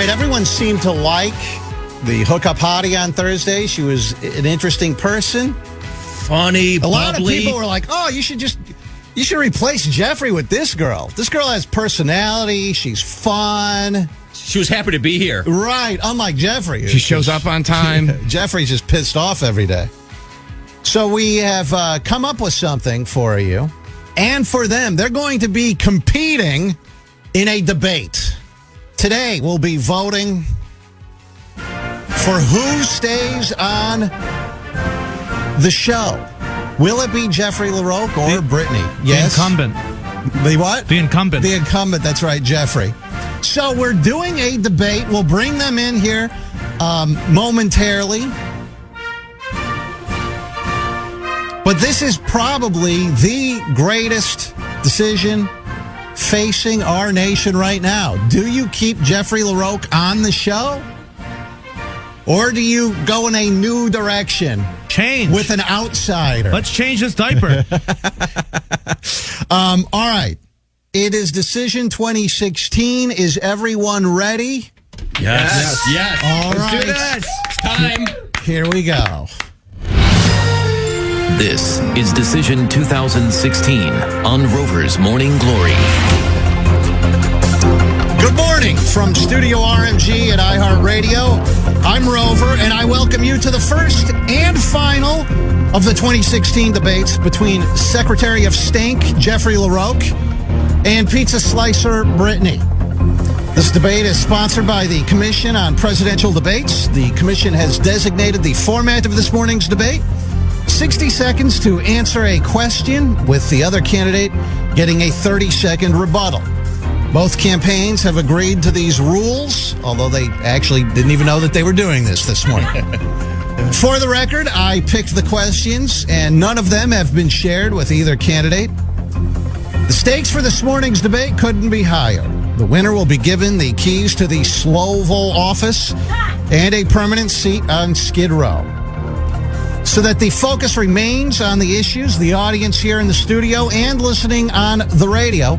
right, everyone seemed to like the hookup hottie on Thursday. She was an interesting person. Funny, A lot bubbly. of people were like, oh, you should replace Jeffrey with this girl. This girl has personality. She's fun. She was happy to be here. Right, unlike Jeffrey. She shows up on time. Jeffrey's just pissed off every day. So we have come up with something for you and for them. They're going to be competing in a debate. Today, we'll be voting for who stays on the show. Will it be Jeffrey LaRocque or Brittany? Yes. The incumbent. The what? The incumbent. The incumbent, that's right, Jeffrey. So we're doing a debate. We'll bring them in here momentarily. But this is probably the greatest decision facing our nation right now. Do you keep Jeffrey LaRocque on the show? Or do you go in a new direction? Change. With an outsider. Let's change this diaper. All right. It is Decision 2016. Is everyone ready? Yes. All Let's right. do this. It's time. Here we go. This is Decision 2016 on Rover's Morning Glory. Good morning from Studio RMG at iHeartRadio. I'm Rover, and I welcome you to the first and final of the 2016 debates between Secretary of Stank Jeffrey LaRocque and pizza slicer Brittany. This debate is sponsored by the Commission on Presidential Debates. The Commission has designated the format of this morning's debate: 60 seconds to answer a question, with the other candidate getting a 30-second rebuttal. Both campaigns have agreed to these rules, although they actually didn't even know that they were doing this morning. For the record, I picked the questions, and none of them have been shared with either candidate. The stakes for this morning's debate couldn't be higher. The winner will be given the keys to the Sloval office and a permanent seat on Skid Row. So that the focus remains on the issues, the audience here in the studio and listening on the radio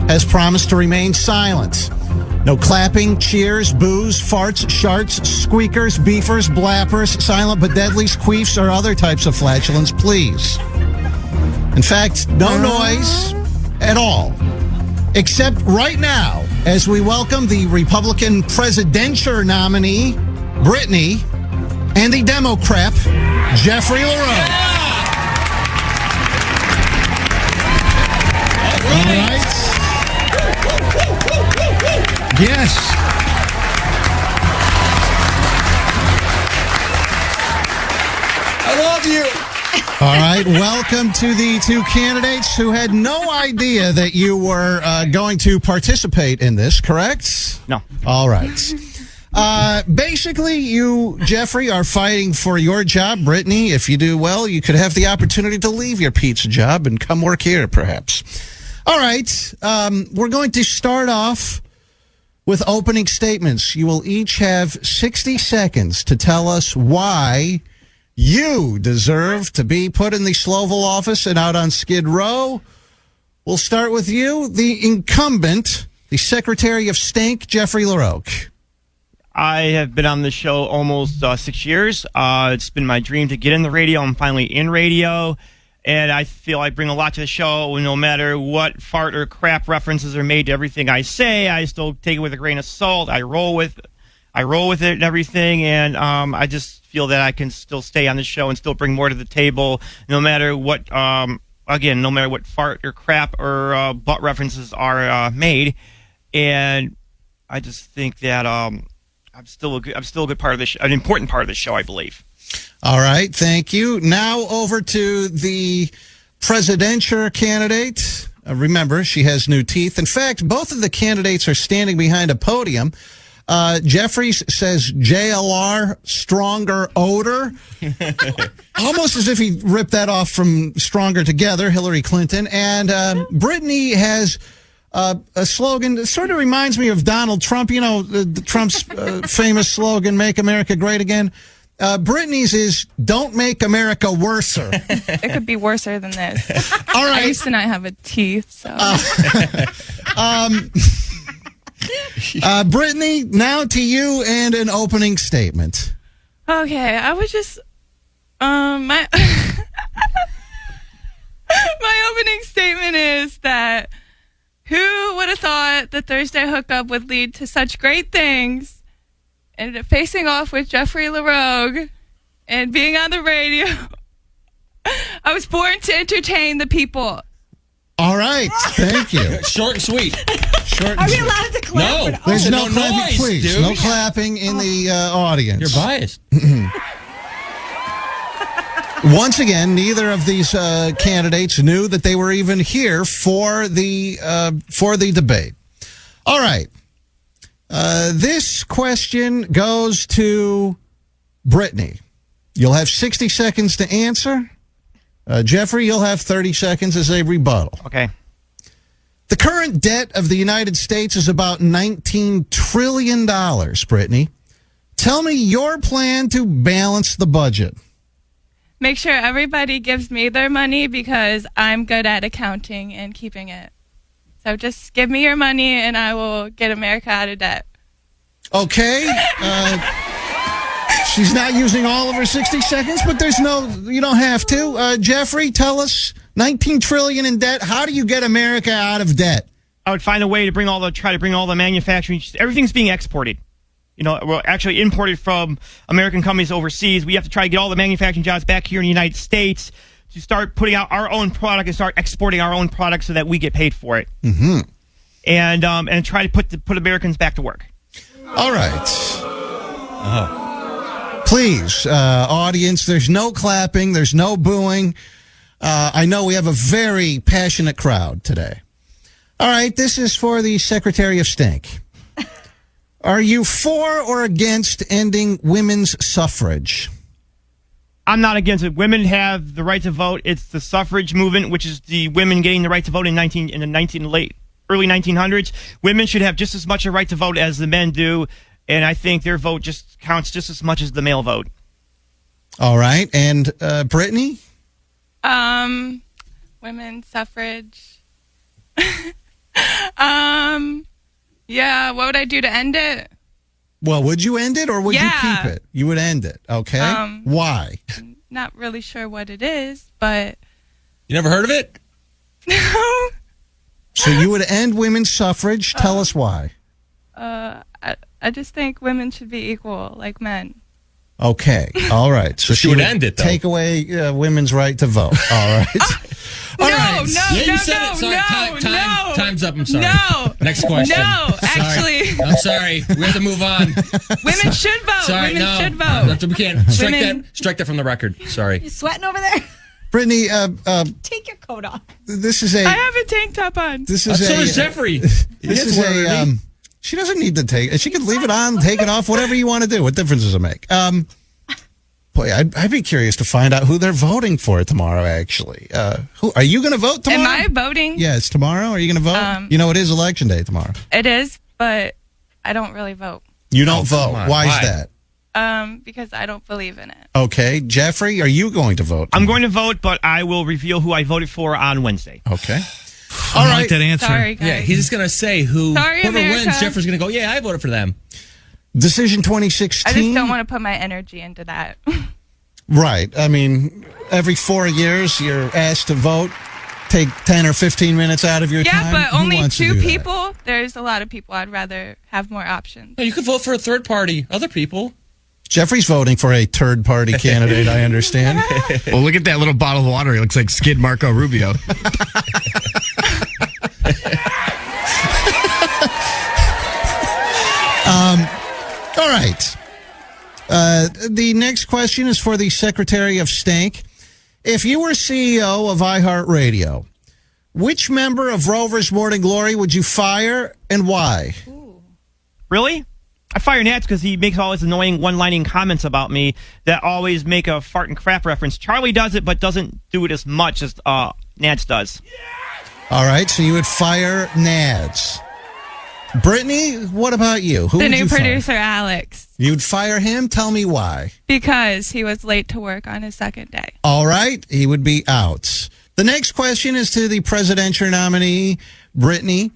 has promised to remain silent. No clapping, cheers, boos, farts, sharts, squeakers, beefers, blappers, silent but deadly queefs, or other types of flatulence, please. In fact, no noise at all. Except right now, as we welcome the Republican presidential nominee, Brittany, and the Democrat, Jeffrey LaRocque. All right. Yes. I love you. All right. Welcome to the two candidates who had no idea that you were going to participate in this, correct? No. All right. Basically, you, Jeffrey, are fighting for your job. Brittany, if you do well, you could have the opportunity to leave your pizza job and come work here, perhaps. All right. We're going to start off with opening statements. You will each have 60 seconds to tell us why you deserve to be put in the Sloval office and out on Skid Row. We'll start with you, the incumbent, the Secretary of Stank, Jeffrey LaRocque. I have been on the show almost 6 years. It's been my dream to get in the radio. I'm finally in radio. And I feel I bring a lot to the show. No matter what fart or crap references are made to everything I say, I still take it with a grain of salt. I roll with it and everything. And I just feel that I can still stay on the show and still bring more to the table, no matter what. No matter what fart or crap or butt references are made. And I just think that I'm still a good part of the an important part of the show, I believe. All right, thank you. Now over to the presidential candidate. Remember, she has new teeth. In fact, both of the candidates are standing behind a podium. Jeffries says JLR, stronger odor. Almost as if he ripped that off from Stronger Together, Hillary Clinton. And Brittany has a slogan that sort of reminds me of Donald Trump. You know, Trump's famous slogan, "Make America Great Again." Brittany's is "Don't make America worser." It could be worser than this. All right. I used to not have a teeth, so. Brittany, now to you and an opening statement. Okay, I was just my my opening statement is that who would have thought the Thursday hookup would lead to such great things, and facing off with Jeffrey LaRogue and being on the radio. I was born to entertain the people. All right, thank you. Short and sweet. Short Are and we sweet. allowed to clap? No. There's no No clapping, noise, please. dude. No clapping in the audience. You're biased. Once again, neither of these candidates knew that they were even here for the debate. All right. This question goes to Brittany. You'll have 60 seconds to answer. Jeffrey, you'll have 30 seconds as a rebuttal. Okay. The current debt of the United States is about $19 trillion, Brittany. Tell me your plan to balance the budget. Make sure everybody gives me their money because I'm good at accounting and keeping it. So just give me your money and I will get America out of debt. Okay. She's not using all of her 60 seconds, but you don't have to. Jeffrey, tell us, $19 trillion in debt. How do you get America out of debt? I would find a way to try to bring all the manufacturing. Everything's being exported. We're actually imported from American companies overseas. We have to try to get all the manufacturing jobs back here in the United States to start putting out our own product and start exporting our own product so that we get paid for it. Mm-hmm. And try to put Americans back to work. All right. Please, audience, there's no clapping, there's no booing. I know we have a very passionate crowd today. All right, this is for the Secretary of Stink. Are you for or against ending women's suffrage? I'm not against it. Women have the right to vote. It's the suffrage movement, which is the women getting the right to vote in the early 1900s. Women should have just as much a right to vote as the men do, and I think their vote just counts just as much as the male vote. All right, and Brittany? Women's suffrage. Yeah, what would I do to end it? Well, would you end it or would you Yeah. keep it? You would end it, okay? Why? Not really sure what it is, but You never heard of it? no. So you would end women's suffrage. Tell us why. I just think women should be equal like men. Okay. All right. So She would end it, though. Take away women's right to vote. All right. All right. Yeah, you said it. Sorry, time's up. I'm sorry. No. Next question. No, Sorry. actually. I'm sorry. We have to move on. Women should vote. Sorry, Women no. should vote. We can't. Women- Strike that from the record. Sorry. You sweating over there? Brittany, Take your coat off. this is I have a tank top on. this is So a does Jeffrey. this He is wearing a me. she doesn't need to take it. She can leave it on, take it off, whatever you want to do. What difference does it make? Boy, I'd be curious to find out who they're voting for tomorrow. Actually, who are you going to vote tomorrow? Am I voting? Yeah, it's tomorrow. Are you going to vote? It is election day tomorrow. It is, but I don't really vote. You don't vote. come on. Why is Why? that? Because I don't believe in it. Okay, Jeffrey, are you going to vote? I'm going to vote, but I will reveal who I voted for on Wednesday. Okay. I don't like that answer. Sorry, guys. Yeah, he's just gonna say Sorry, whoever America. wins. Jeffrey's gonna go. Yeah, I voted for them. Decision I 2016. just don't want to put my energy into that. Right. I mean, every 4 years you're asked to vote. Take 10 or 15 minutes out of your Yeah, time. but Who only wants to two do that? people. There's a lot of people. I'd rather have more options. No, you could vote for a third party. Other people. Jeffrey's voting for a third party candidate, I understand. Well, look at that little bottle of water. He looks like Skid Marco Rubio. All right. The next question is for the Secretary of Stink. If you were CEO of iHeartRadio, which member of Rover's Morning Glory would you fire and why? Really? I fire Nats because he makes all his annoying one-lining comments about me that always make a fart and crap reference. Charlie does it, but doesn't do it as much as Nats does. All right, so you would fire Nads. Brittany, what about you? Who The would new you fire? producer, Alex, You'd fire him? Tell me why. because he was late to work on his second day. All right, he would be out. The next question is to the presidential nominee, Brittany.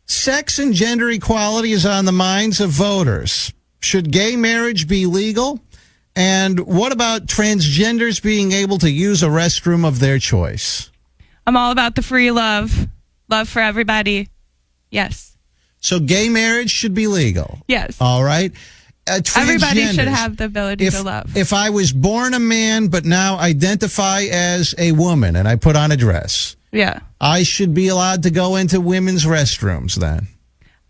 Sex and gender equality is on the minds of voters. Should gay marriage be legal? And what about transgenders being able to use a restroom of their choice? I'm all about the free love. Love for everybody. Yes. So gay marriage should be legal. Yes. All right. Everybody should Transgenders. have the ability to love. If I was born a man but now identify as a woman and I put on a dress, Yeah. I should be allowed to go into women's restrooms then.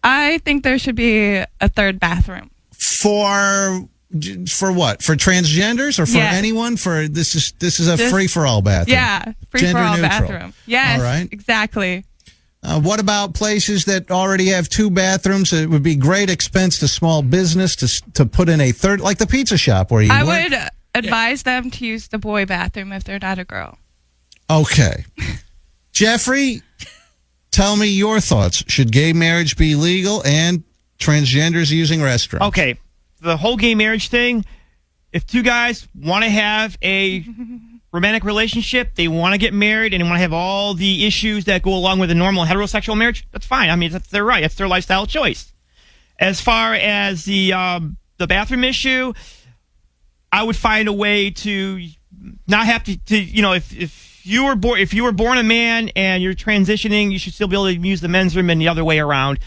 I think there should be a third bathroom. For what? For transgenders or for Yes. anyone? For this is a Just- free for all bathroom. Yeah. Free Gender for all neutral. bathroom. Yes. All right. Exactly. What about places that already have two bathrooms? It would be great expense to small business to put in a third, like the pizza shop where you I work. would advise them to use the boy bathroom if they're not a girl. Okay. Jeffrey, tell me your thoughts. Should gay marriage be legal and transgenders using restrooms? Okay, the whole gay marriage thing, if two guys want to have a romantic relationship, they want to get married, and they want to have all the issues that go along with a normal heterosexual marriage, that's fine. I mean, that's their right. That's their lifestyle choice. As far as the bathroom issue, I would find a way to not have to if you were born a man and you're transitioning, you should still be able to use the men's room and the other way around,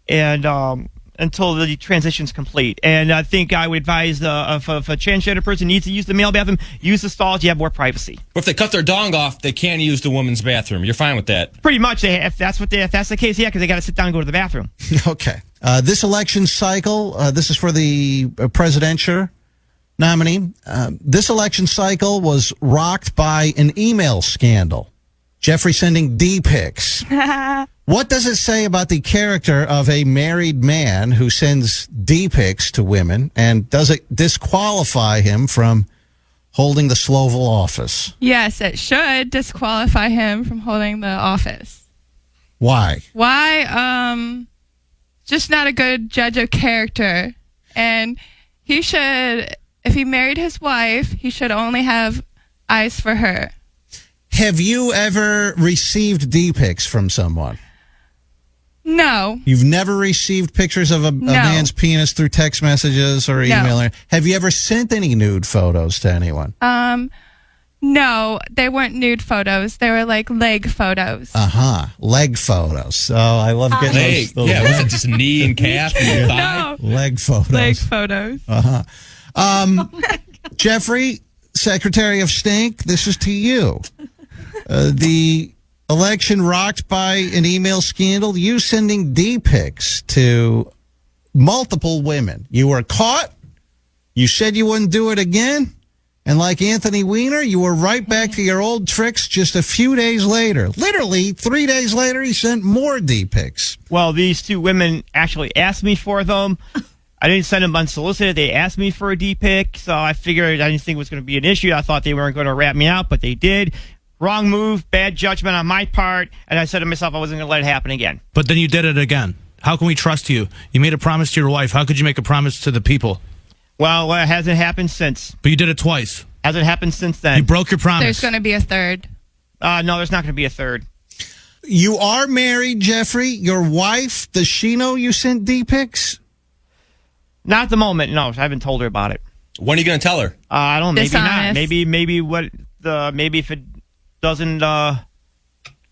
and until the transition's complete. And I think I would advise if a transgender person needs to use the male bathroom, use the stalls. You have more privacy. Or if they cut their dong off, they can use the woman's bathroom. You're fine with that. Pretty much, if that's the case, yeah, because they got to sit down and go to the bathroom. Okay. This election cycle, this is for the presidential nominee. This election cycle was rocked by an email scandal. Jeffrey sending D-pics. What does it say about the character of a married man who sends D-pics to women, and does it disqualify him from holding the Sloval office? Yes, it should disqualify him from holding the office. Why? Why? Just not a good judge of character. And he should, if he married his wife, he should only have eyes for her. Have you ever received D-pics from someone? No. You've never received pictures of a man's penis through text messages or email? No. Have you ever sent any nude photos to anyone? No, they weren't nude photos. They were like leg photos. Leg photos. Oh, I love getting Hey, those. yeah, was it just knee and calf and thigh? No, Leg photos. leg photos. Jeffrey, Secretary of Stink, this is to you. The election rocked by an email scandal. You sending D-pics to multiple women. You were caught. You said you wouldn't do it again. And like Anthony Weiner, you were right back to your old tricks just a few days later. Literally 3 days later, he sent more D-pics. Well, these two women actually asked me for them. I didn't send them unsolicited. They asked me for a D-pic, so I figured I didn't think it was going to be an issue. I thought they weren't going to rat me out, but they did. Wrong move, bad judgment on my part, and I said to myself I wasn't going to let it happen again. But then you did it again. How can we trust you? You made a promise to your wife. How could you make a promise to the people? Well, it hasn't happened since. But you did it twice. Hasn't happened since then. You broke your promise. There's going to be a third. No, there's not going to be a third. You are married, Jeffrey. Your wife, does she know you sent D-pics? Not at the moment, no. I haven't told her about it. When are you going to tell her? I don't know. Maybe not. Dishonest. Maybe if it doesn't,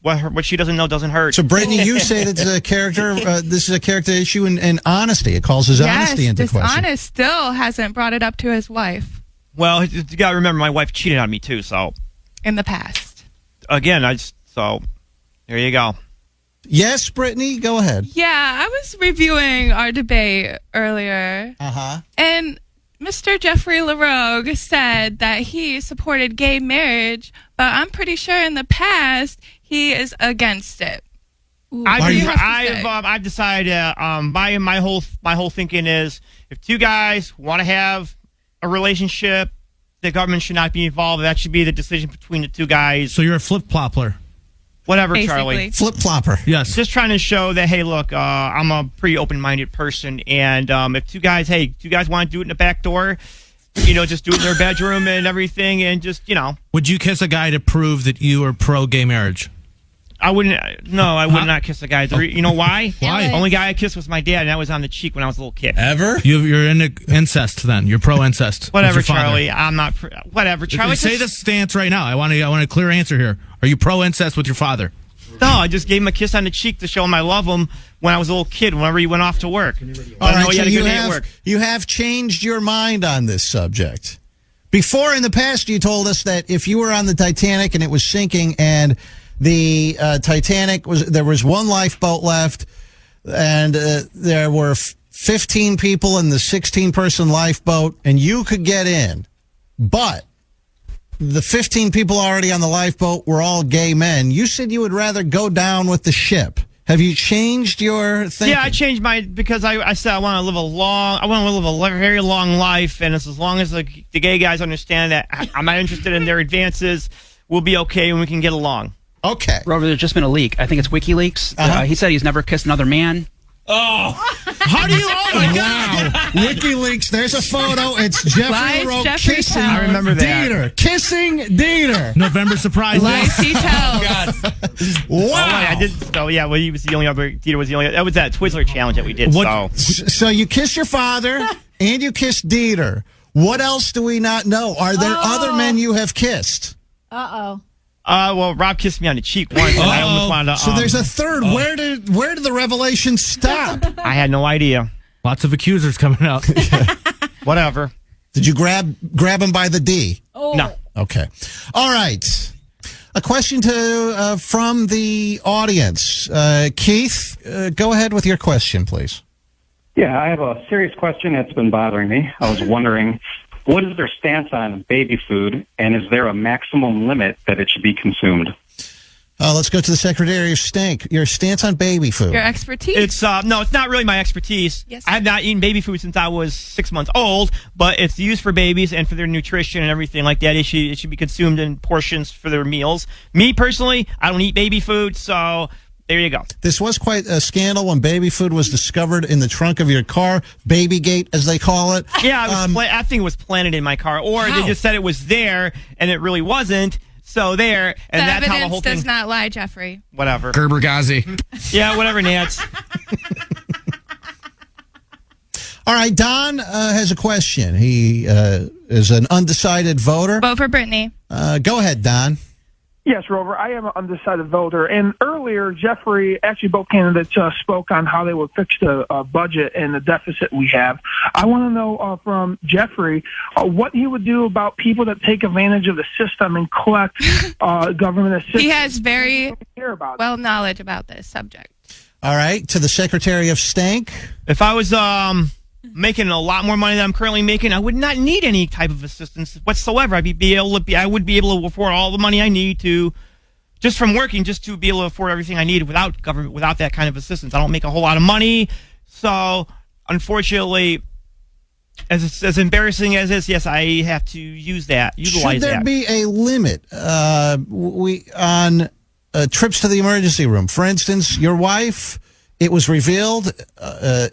what she doesn't know doesn't hurt. So, Brittany, you say that a character. This is a character issue and honesty. It calls his honesty into question. Dishonest still hasn't brought it up to his wife Well, you got to remember, my wife cheated on me too. So, in the past. again, so there you go. Yes, Brittany, go ahead. Yeah, I was reviewing our debate earlier, and Mr. Jeffrey LaRogue said that he supported gay marriage, but I'm pretty sure in the past he is against it. I've decided. My whole thinking is, if two guys want to have a relationship, the government should not be involved. That should be the decision between the two guys. So you're a flip-plopper. Whatever, Basically. Charlie. Flip-flopper. Yes. Just trying to show that, hey, look, I'm a pretty open-minded person, and if two guys want to do it in the back door, just do it in their bedroom and everything, and just, Would you kiss a guy to prove that you are pro-gay marriage? I wouldn't. No, I would not kiss a guy. You know why? Why? Only guy I kissed was my dad, and that was on the cheek when I was a little kid. Ever? You're into incest then. You're pro-incest. Whatever, With your father. Charlie. I'm not. Whatever, Charlie. Say the stance right now. I want a clear answer here. Are you pro-incest with your father? No, I just gave him a kiss on the cheek to show him I love him when I was a little kid, whenever he went off to work. All right, he so had a good day at work. you have changed your mind on this subject. Before, in the past, you told us that if you were on the Titanic and it was sinking and the Titanic there was one lifeboat left and there were 15 people in the 16-person lifeboat and you could get in, but the 15 people already on the lifeboat were all gay men. You said you would rather go down with the ship. Have you changed your thinking? Yeah, I changed because I said I want to live a very long life, and it's as long as the gay guys understand that I'm not interested in their advances, we'll be okay and we can get along. Okay. Rover, there's just been a leak. I think it's WikiLeaks. He said he's never kissed another man. Oh. How do you? Oh my God! WikiLeaks. There's a photo. It's Jeffrey Lies LaRoe Jeffrey kissing tells. I remember that. Dieter. Kissing Dieter. November surprise. Lies he tells. God. Wow. I did. So yeah, well, he was the only other. Dieter was the only. That was that Twizzler challenge that we did. What- So you kiss your father and you kiss Dieter. What else do we not know? Are there other men you have kissed? Uh-oh. Well, Rob kissed me on the cheek once, and I almost wanted to. So there's a third. Where did the revelation stop? I had no idea. Lots of accusers coming out. Whatever. Did you grab him by the D? Oh. No. Okay. All right. A question from the audience. Keith, go ahead with your question, please. Yeah, I have a serious question that's been bothering me. I was wondering, what is their stance on baby food, and is there a maximum limit that it should be consumed? Let's go to the Secretary of State. Your stance on baby food. Your expertise. It's no, it's not really my expertise. Yes. I have not eaten baby food since I was 6 months old, but it's used for babies and for their nutrition and everything like that. It should be consumed in portions for their meals. Me personally, I don't eat baby food, so there you go. This was quite a scandal when baby food was discovered in the trunk of your car, Babygate, as they call it. Yeah, I think it was planted in my car, or How? they just said it was there and it really wasn't. So there, and the that's how the evidence whole thing. does not lie, Jeffrey. Whatever. Gerber Ghazi. Yeah, whatever, Nance. All right, Don has a question. He is an undecided voter. Vote for Brittany. Go ahead, Don. Yes, Rover, I am an undecided voter. And earlier, Jeffrey, actually both candidates spoke on how they would fix the budget and the deficit we have. I want to know from Jeffrey what he would do about people that take advantage of the system and collect government assistance. He has very Hear about it. well knowledge about this subject. All right, to the Secretary of Stank. If I was making a lot more money than I'm currently making, I would not need any type of assistance whatsoever. I would be able to afford all the money I need to, just from working, just to be able to afford everything I need without government, without that kind of assistance. I don't make a whole lot of money, so unfortunately, as embarrassing as this, yes, I have to utilize Should there that. be a limit on trips to the emergency room? For instance, your wife. It was revealed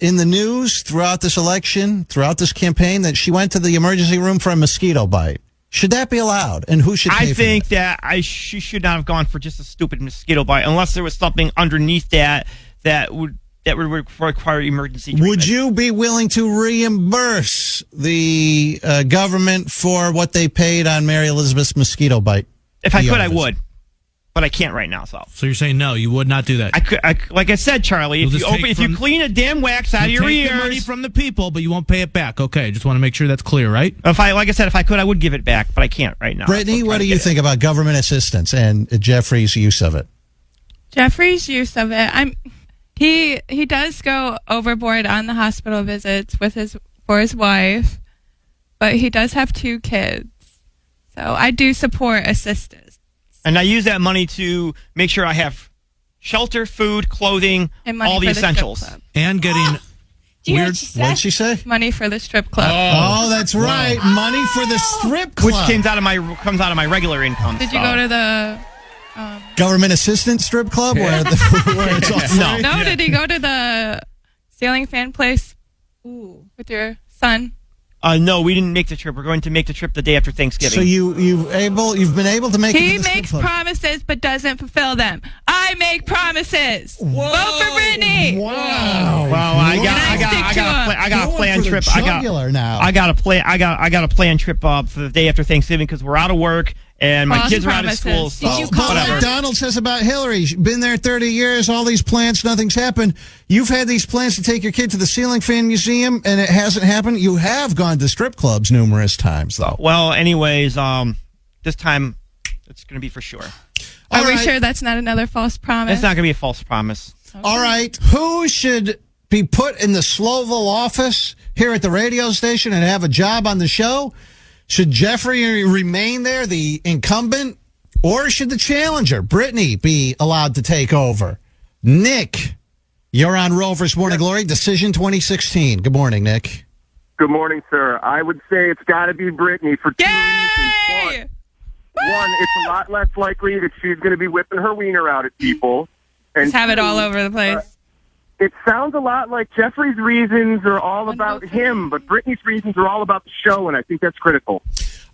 in the news throughout this election, throughout this campaign, that she went to the emergency room for a mosquito bite. Should that be allowed? And who should pay I for think that? she should not have gone for just a stupid mosquito bite, unless there was something underneath that would require emergency treatment. Would you be willing to reimburse the government for what they paid on Mary Elizabeth's mosquito bite? If I could, I would. But I can't right now, so. So you're saying no, you would not do that. I could, like I said, Charlie, You'll if you clean a damn wax out of your take the money ears. from the people, but you won't pay it back. Okay, just want to make sure that's clear, right? Like I said, if I could, I would give it back, but I can't right now. Brittany, what do you think about government assistance and Jeffrey's use of it? Jeffrey's use of it, he does go overboard on the hospital visits for his wife, but he does have 2 kids, so I do support assistance. And I use that money to make sure I have shelter, food, clothing, And money all the for the strip essentials. club. And getting Do you hear weird. what she said? What'd she say? Money for the strip club. Oh, that's right. Money for the strip club. Which comes out of my regular income. Did you go to the government assistance strip club where it's all free? No. No, did he go to the ceiling fan place with your son? No, we didn't make the trip. We're going to make the trip the day after Thanksgiving. So you've been able to make. He makes promises but doesn't fulfill them. I make promises. Vote for Brittany. Wow. Well, I got a planned trip. I got a planned trip for the day after Thanksgiving because we're out of work and my kids are out of school. So Did you call like Donald says about Hillary? She's been there 30 years, all these plans, nothing's happened. You've had these plans to take your kid to the Ceiling Fan Museum, and it hasn't happened. You have gone to strip clubs numerous times, though. Well, anyways, this time it's going to be for sure. Are we sure that's not another false promise? It's not going to be a false promise. Okay. All right. Who should be put in the Sloville office here at the radio station and have a job on the show? Should Jeffrey remain there, the incumbent, or should the challenger, Brittany, be allowed to take over? Nick, you're on Rover's Morning Glory, Decision 2016. Good morning, Nick. Good morning, sir. I would say it's got to be Brittany for two reasons. One, it's a lot less likely that she's going to be whipping her wiener out at people. And just have it all over the place. It sounds a lot like Jeffrey's reasons are all about him, but Brittany's reasons are all about the show, and I think that's critical.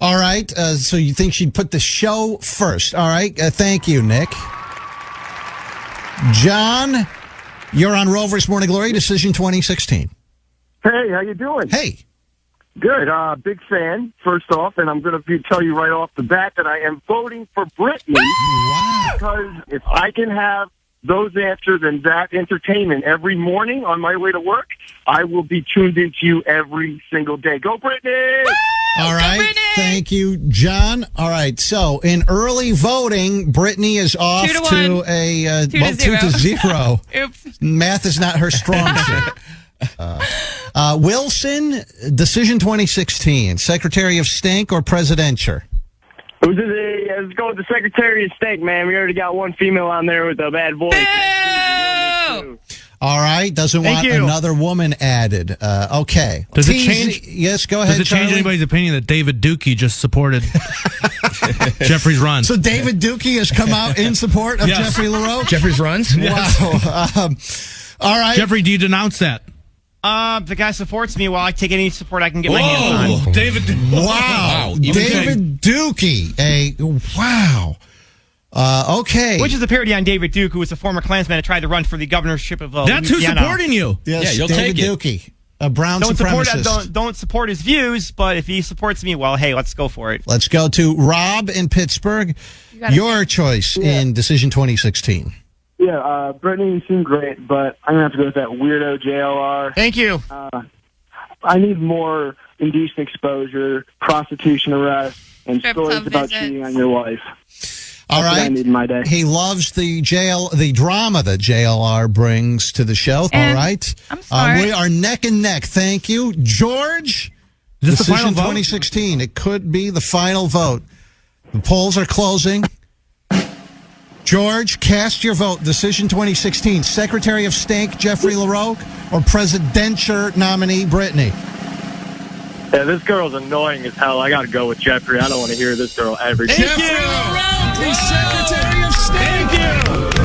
All right. So you think she'd put the show first. All right. Thank you, Nick. John, you're on Rover's Morning Glory, Decision 2016. Hey, how you doing? Hey. Good. Big fan, first off, and I'm going to tell you right off the bat that I am voting for Brittany. Wow. Because if I can have those answers and that entertainment every morning on my way to work, I will be tuned into you every single day. Go, Brittany! All right. Thank you, John. All right. So in early voting, Brittany is off 2-1. to 2-0. 2-0. Oops. Math is not her strong suit. Wilson, Decision 2016, Secretary of State or Presidential? Let's go with the Secretary of State, man. We already got one female on there with a bad voice. All right. Doesn't want another woman added. Okay. Does it change? Yes, go ahead, Does it change Charlie? anybody's opinion that David Dukey just supported Jeffrey's run? So David Dukey has come out in support of Jeffrey LaRoe? Jeffrey's runs? Wow. All right. Jeffrey, do you denounce that? The guy supports me while I take any support I can get my hands on. David. Wow. David Dukey. Wow. Okay. Which is a parody on David Duke, who was a former Klansman that tried to run for the governorship of That's Louisiana. who's supporting you. Yes, you'll David take it. Dukey, a brown Don't supremacist. don't support his views, but if he supports me, well, hey, let's go for it. Let's go to Rob in Pittsburgh. Your choice in Decision 2016. Yeah, Brittany, you seem great, but I'm going to have to go with that weirdo JLR. Thank you. I need more indecent exposure, prostitution arrest, and Strip stories club about visits. cheating on your wife. All That's what I right. need in my day. He loves the drama that JLR brings to the show. And all right. I'm sorry. We are neck and neck. Thank you. George, Is this the Decision final vote? 2016. It could be the final vote. The polls are closing. George, cast your vote. Decision 2016. Secretary of State Jeffrey LaRoe or presidential nominee Brittany? Yeah, this girl's annoying as hell. I got to go with Jeffrey. I don't want to hear this girl every day. Jeffrey LaRoe, the Secretary of State. Thank you.